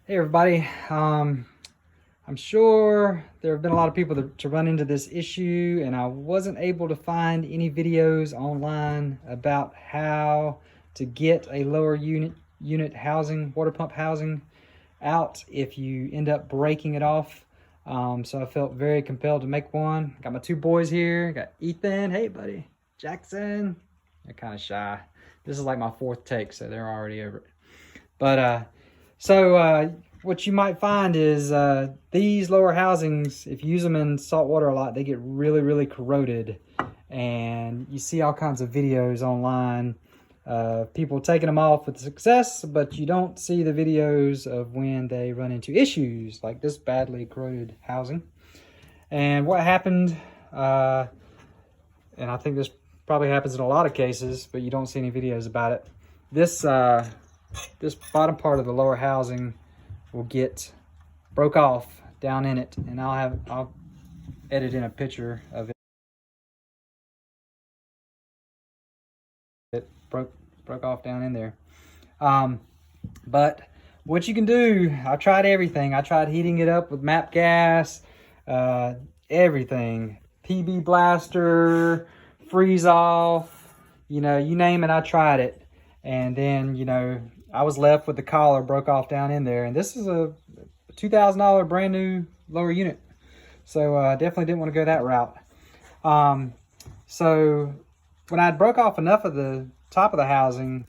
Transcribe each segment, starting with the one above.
Hey everybody, I'm sure there have been a lot of people to run into this issue, and I wasn't able to find any videos online about how to get a lower unit housing, water pump housing out if you end up breaking it off. So I felt very compelled to make one. Got my two boys here, got Ethan, hey buddy, Jackson. They're kind of shy. This is like my fourth take, so they're already over it. But what you might find is these lower housings, if you use them in salt water a lot, they get really, really corroded. And you see all kinds of videos online of people taking them off with success, but you don't see the videos of when they run into issues like this badly corroded housing. And what happened, and I think this probably happens in a lot of cases, but you don't see any videos about it. This bottom part of the lower housing will get broke off down in it, and I'll edit in a picture of it. It broke off down in there. But what you can do, I tried everything. I tried heating it up with MAPP gas, everything, PB Blaster, freeze off, you name it, I tried it. And then, I was left with the collar broke off down in there. And this is a $2,000 brand new lower unit. So I definitely didn't want to go that route. So when I broke off enough of the top of the housing,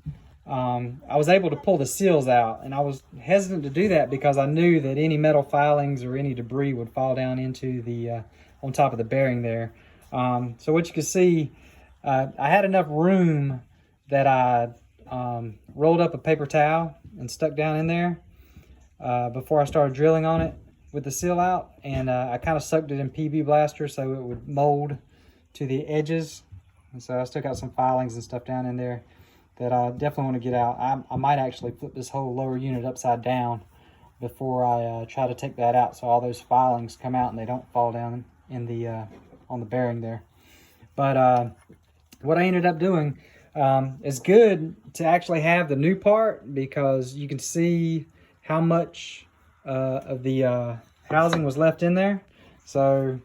I was able to pull the seals out. And I was hesitant to do that because I knew that any metal filings or any debris would fall down into the on top of the bearing there. So what you can see, I had enough room that I rolled up a paper towel and stuck down in there before I started drilling on it with the seal out, and I kind of soaked it in PB Blaster so it would mold to the edges. And so I stuck out some filings and stuff down in there that I definitely want to get out. I might actually flip this whole lower unit upside down before I try to take that out, so all those filings come out and they don't fall down in the on the bearing there. But what I ended up doing, it's good to actually have the new part because you can see how much of the housing was left in there. So,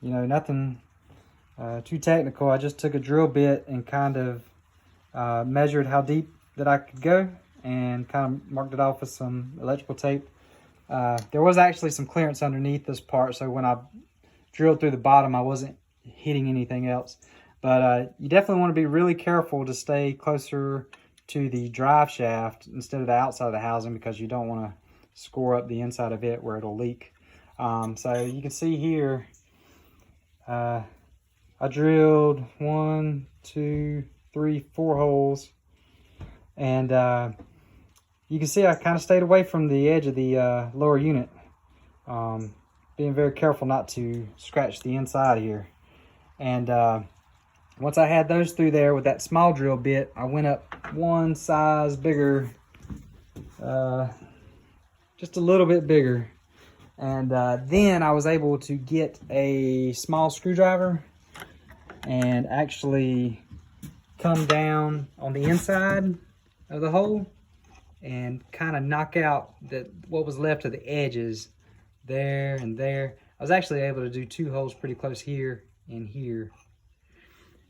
nothing too technical. I just took a drill bit and kind of measured how deep that I could go and kind of marked it off with some electrical tape. There was actually some clearance underneath this part, so when I drilled through the bottom, I wasn't hitting anything else. But you definitely want to be really careful to stay closer to the drive shaft instead of the outside of the housing because you don't want to score up the inside of it where it'll leak. So you can see here, I drilled 1, 2, 3, 4 holes. And you can see I kind of stayed away from the edge of the lower unit. Being very careful not to scratch the inside here. And once I had those through there with that small drill bit, I went up one size bigger, just a little bit bigger. And then I was able to get a small screwdriver and actually come down on the inside of the hole and kind of knock out what was left of the edges there and there. I was actually able to do 2 holes pretty close here and here.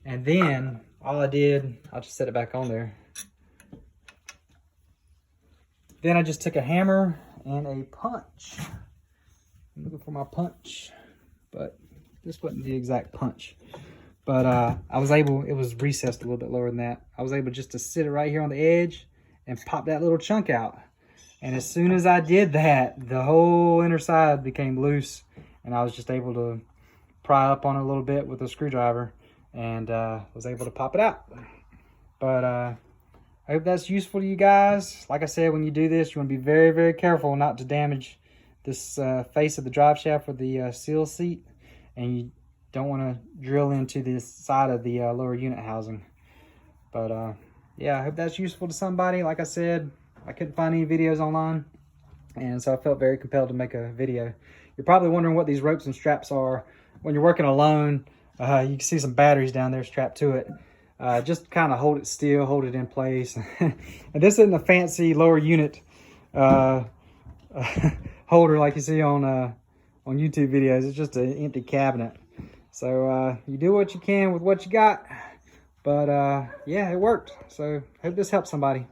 And then all I did, I'll just set it back on there. Then I just took a hammer and a punch. I'm looking for my punch, but this wasn't the exact punch. But I was able, it was recessed a little bit lower than that. I was able just to sit it right here on the edge and pop that little chunk out. And as soon as I did that, the whole inner side became loose, and I was just able to pry up on it a little bit with a screwdriver and was able to pop it out. But I hope that's useful to you guys. Like I said, when you do this, you want to be very, very careful not to damage this face of the drive shaft with the seal seat, and you don't want to drill into this side of the lower unit housing. But yeah, I hope that's useful to somebody. Like I said, I couldn't find any videos online, and so I felt very compelled to make a video. You're probably wondering what these ropes and straps are. When you're working alone, you can see some batteries down there strapped to it. Just kind of hold it still, hold it in place. And this isn't a fancy lower unit holder like you see on YouTube videos. It's just an empty cabinet. So you do what you can with what you got. But yeah, it worked. So hope this helps somebody.